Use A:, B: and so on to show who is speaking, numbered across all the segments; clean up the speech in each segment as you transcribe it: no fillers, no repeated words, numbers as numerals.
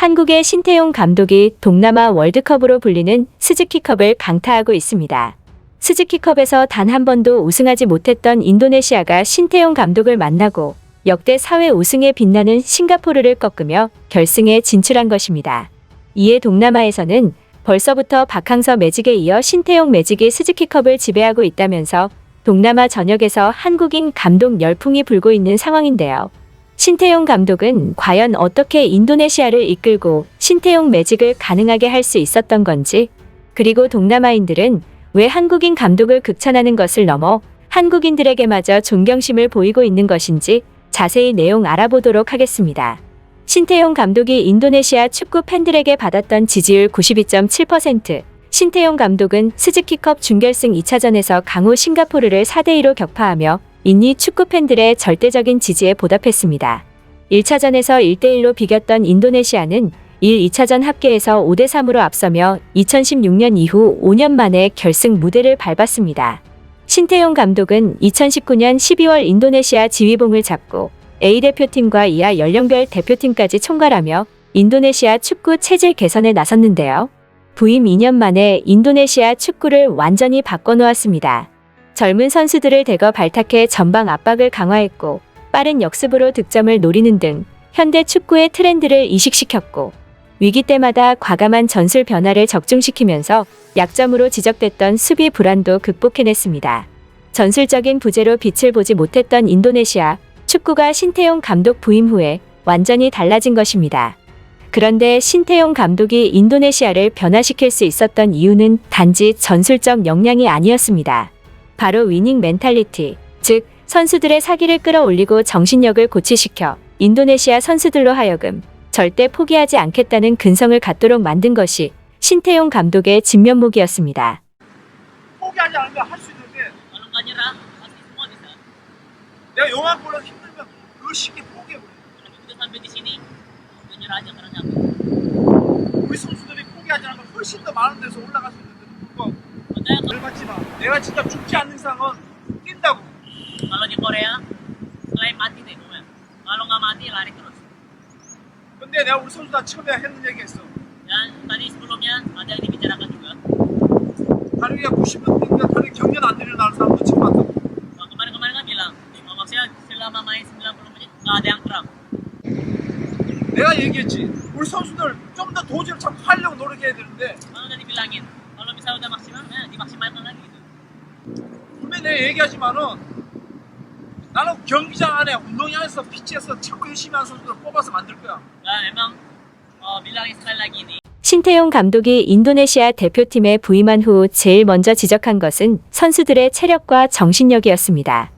A: 한국의 신태용 감독이 동남아 월드컵으로 불리는 스즈키컵을 강타하고 있습니다. 스즈키컵에서 단 한 번도 우승하지 못했던 인도네시아가 신태용 감독을 만나고 역대 4회 우승에 빛나는 싱가포르를 꺾으며 결승에 진출한 것입니다. 이에 동남아에서는 벌써부터 박항서 매직에 이어 신태용 매직이 스즈키컵을 지배하고 있다면서 동남아 전역에서 한국인 감독 열풍이 불고 있는 상황인데요. 신태용 감독은 과연 어떻게 인도네시아를 이끌고 신태용 매직을 가능하게 할 수 있었던 건지, 그리고 동남아인들은 왜 한국인 감독을 극찬하는 것을 넘어 한국인들에게마저 존경심을 보이고 있는 것인지 자세히 내용 알아보도록 하겠습니다. 신태용 감독이 인도네시아 축구 팬들에게 받았던 지지율 92.7%. 신태용 감독은 스즈키컵 준결승 2차전에서 강호 싱가포르를 4대2로 격파하며 인니 축구 팬들의 절대적인 지지에 보답했습니다. 1차전에서 1대1로 비겼던 인도네시아는 2차전 합계에서 5대3으로 앞서며 2016년 이후 5년 만에 결승 무대를 밟았습니다. 신태용 감독은 2019년 12월 인도네시아 지휘봉을 잡고 A대표팀과 이하 연령별 대표팀까지 총괄하며 인도네시아 축구 체질 개선에 나섰는데요. 부임 2년 만에 인도네시아 축구를 완전히 바꿔놓았습니다. 젊은 선수들을 대거 발탁해 전방 압박을 강화했고 빠른 역습으로 득점을 노리는 등 현대 축구의 트렌드를 이식시켰고 위기 때마다 과감한 전술 변화를 적중시키면서 약점으로 지적됐던 수비 불안도 극복해냈습니다. 전술적인 부재로 빛을 보지 못했던 인도네시아 축구가 신태용 감독 부임 후에 완전히 달라진 것입니다. 그런데 신태용 감독이 인도네시아를 변화시킬 수 있었던 이유는 단지 전술적 역량이 아니었습니다. 바로 위닝 멘탈리티, 즉 선수들의 사기를 끌어올리고 정신력을 고취시켜 인도네시아 선수들로 하여금 절대 포기하지 않겠다는 근성을 갖도록 만든 것이 신태용 감독의 진면목이었습니다.
B: 포기하지 않으면 할 수 있는데 내가 영화보다 힘들면 그걸 쉽게 포기해버려. 우리 선수들이 포기하지 않으면 훨씬 더 많은 데서 올라갈 수 있는데 열받지 마. 내가 진짜 죽지 않는 이상은 뛴다고.
C: Kalau di Korea, selain mati deh, kalau nggak mati lari terus.
B: 근데 내가 우리 선수 다 처음에 했는 얘기 했어.
C: Dan tadi sebelumnya ada yang dibicarakan juga.
B: 다리가 90분 뛰니까 다리 경련 안 일어나는 사람도 처음 봤다고.
C: Kemarin-kemarin kan bilang, maksudnya selama main 90 menit nggak ada yang kram.
B: 내가 얘기했지. 우리 선수들 좀 더 도전을 자꾸 하려고 노력해야 되는데.
C: Kalau udah dibilangin, kalau misalnya udah maksimal, dimaksimalkan lagi gitu.
B: 분명히 내가 얘기하지만은 나는 경기장 안에 운동장에서 피치에서 자꾸 열심히 하는 선수들을 뽑아서 만들 거야.
C: Dan emang bilangin sekali lagi nih.
A: 신태용 감독이 인도네시아 대표팀에 부임한 후 제일 먼저 지적한 것은 선수들의 체력과 정신력이었습니다.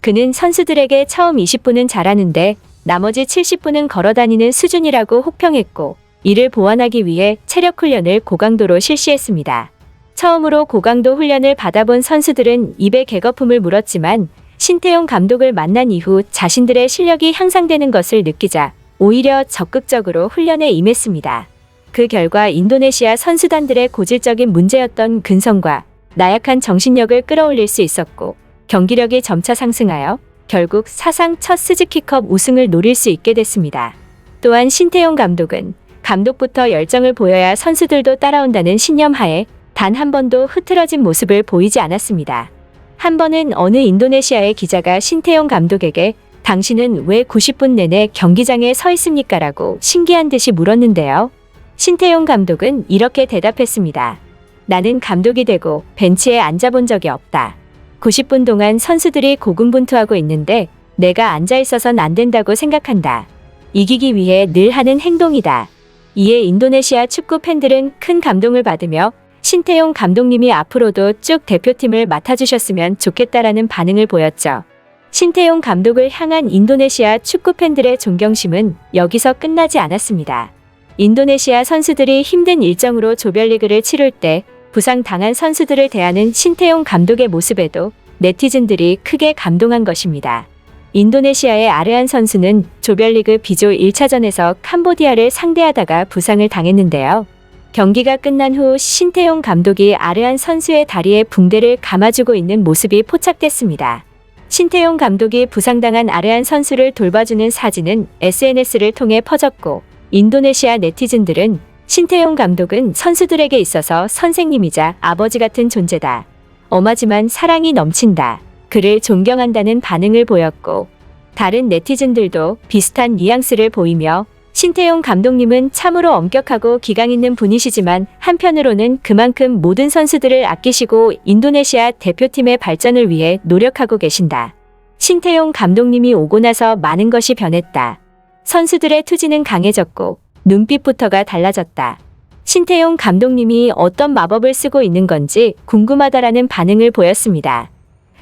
A: 그는 선수들에게 처음 20분은 잘하는데 나머지 70분은 걸어다니는 수준이라고 혹평했고, 이를 보완하기 위해 체력 훈련을 고강도로 실시했습니다. 처음으로 고강도 훈련을 받아본 선수들은 입에 개거품을 물었지만 신태용 감독을 만난 이후 자신들의 실력이 향상되는 것을 느끼자 오히려 적극적으로 훈련에 임했습니다. 그 결과 인도네시아 선수단들의 고질적인 문제였던 근성과 나약한 정신력을 끌어올릴 수 있었고, 경기력이 점차 상승하여 결국 사상 첫 스즈키컵 우승을 노릴 수 있게 됐습니다. 또한 신태용 감독은 감독부터 열정을 보여야 선수들도 따라온다는 신념하에 단 한 번도 흐트러진 모습을 보이지 않았습니다. 한 번은 어느 인도네시아의 기자가 신태용 감독에게 당신은 왜 90분 내내 경기장에 서 있습니까? 라고 신기한 듯이 물었는데요. 신태용 감독은 이렇게 대답했습니다. 나는 감독이 되고 벤치에 앉아본 적이 없다. 90분 동안 선수들이 고군분투하고 있는데 내가 앉아 있어선 안 된다고 생각한다. 이기기 위해 늘 하는 행동이다. 이에 인도네시아 축구 팬들은 큰 감동을 받으며 신태용 감독님이 앞으로도 쭉 대표팀을 맡아주셨으면 좋겠다라는 반응을 보였죠. 신태용 감독을 향한 인도네시아 축구 팬들의 존경심은 여기서 끝나지 않았습니다. 인도네시아 선수들이 힘든 일정으로 조별리그를 치룰 때 부상당한 선수들을 대하는 신태용 감독의 모습에도 네티즌들이 크게 감동한 것입니다. 인도네시아의 아르안 선수는 조별리그 B조 1차전에서 캄보디아를 상대하다가 부상을 당했는데요. 경기가 끝난 후 신태용 감독이 아르안 선수의 다리에 붕대를 감아주고 있는 모습이 포착됐습니다. 신태용 감독이 부상당한 아르안 선수를 돌봐주는 사진은 SNS를 통해 퍼졌고, 인도네시아 네티즌들은 신태용 감독은 선수들에게 있어서 선생님이자 아버지 같은 존재다. 엄하지만 사랑이 넘친다. 그를 존경한다는 반응을 보였고, 다른 네티즌들도 비슷한 뉘앙스를 보이며 신태용 감독님은 참으로 엄격하고 기강 있는 분이시지만 한편으로는 그만큼 모든 선수들을 아끼시고 인도네시아 대표팀의 발전을 위해 노력하고 계신다. 신태용 감독님이 오고 나서 많은 것이 변했다. 선수들의 투지는 강해졌고 눈빛부터가 달라졌다. 신태용 감독님이 어떤 마법을 쓰고 있는 건지 궁금하다라는 반응을 보였습니다.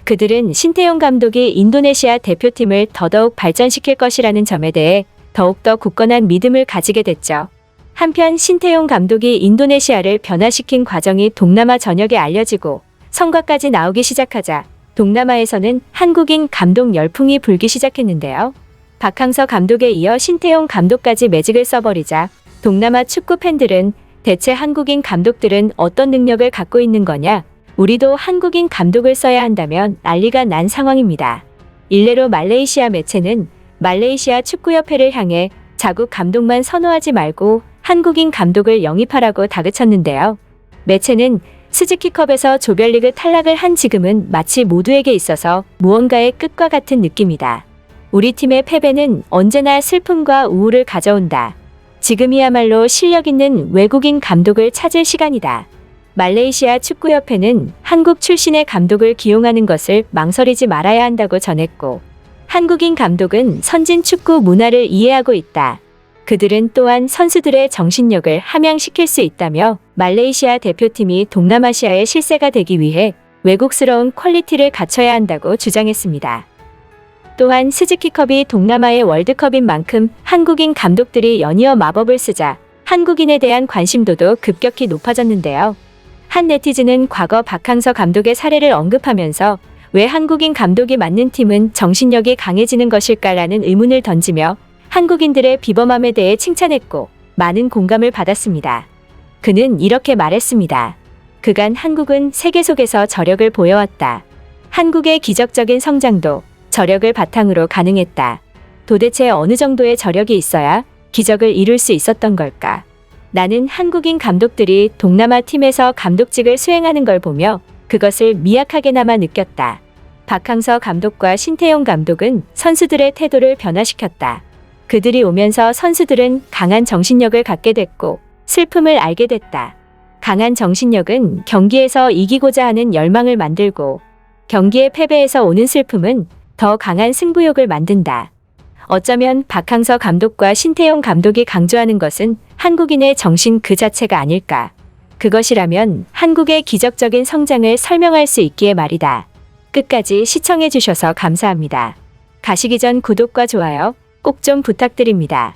A: 그들은 신태용 감독이 인도네시아 대표팀을 더더욱 발전시킬 것이라는 점에 대해 더욱더 굳건한 믿음을 가지게 됐죠. 한편 신태용 감독이 인도네시아를 변화시킨 과정이 동남아 전역에 알려지고 성과까지 나오기 시작하자 동남아에서는 한국인 감독 열풍이 불기 시작했는데요. 박항서 감독에 이어 신태용 감독까지 매직을 써버리자 동남아 축구 팬들은 대체 한국인 감독들은 어떤 능력을 갖고 있는 거냐? 우리도 한국인 감독을 써야 한다면 난리가 난 상황입니다. 일례로 말레이시아 매체는 말레이시아 축구협회를 향해 자국 감독만 선호하지 말고 한국인 감독을 영입하라고 다그쳤는데요. 매체는 스즈키컵에서 조별리그 탈락을 한 지금은 마치 모두에게 있어서 무언가의 끝과 같은 느낌이다. 우리 팀의 패배는 언제나 슬픔과 우울을 가져온다. 지금이야말로 실력 있는 외국인 감독을 찾을 시간이다. 말레이시아 축구협회는 한국 출신의 감독을 기용하는 것을 망설이지 말아야 한다고 전했고, 한국인 감독은 선진 축구 문화를 이해하고 있다. 그들은 또한 선수들의 정신력을 함양시킬 수 있다며 말레이시아 대표팀이 동남아시아의 실세가 되기 위해 외국스러운 퀄리티를 갖춰야 한다고 주장했습니다. 또한 스즈키컵이 동남아의 월드컵인 만큼 한국인 감독들이 연이어 마법을 쓰자 한국인에 대한 관심도도 급격히 높아졌는데요. 한 네티즌은 과거 박항서 감독의 사례를 언급하면서 왜 한국인 감독이 맡는 팀은 정신력이 강해지는 것일까라는 의문을 던지며 한국인들의 비범함에 대해 칭찬했고 많은 공감을 받았습니다. 그는 이렇게 말했습니다. 그간 한국은 세계 속에서 저력을 보여왔다. 한국의 기적적인 성장도 저력을 바탕으로 가능했다. 도대체 어느 정도의 저력이 있어야 기적을 이룰 수 있었던 걸까? 나는 한국인 감독들이 동남아 팀에서 감독직을 수행하는 걸 보며 그것을 미약하게나마 느꼈다. 박항서 감독과 신태용 감독은 선수들의 태도를 변화시켰다. 그들이 오면서 선수들은 강한 정신력을 갖게 됐고 슬픔을 알게 됐다. 강한 정신력은 경기에서 이기고자 하는 열망을 만들고 경기의 패배에서 오는 슬픔은 더 강한 승부욕을 만든다. 어쩌면 박항서 감독과 신태용 감독이 강조하는 것은 한국인의 정신 그 자체가 아닐까. 그것이라면 한국의 기적적인 성장을 설명할 수 있기에 말이다. 끝까지 시청해 주셔서 감사합니다. 가시기 전 구독과 좋아요 꼭 좀 부탁드립니다.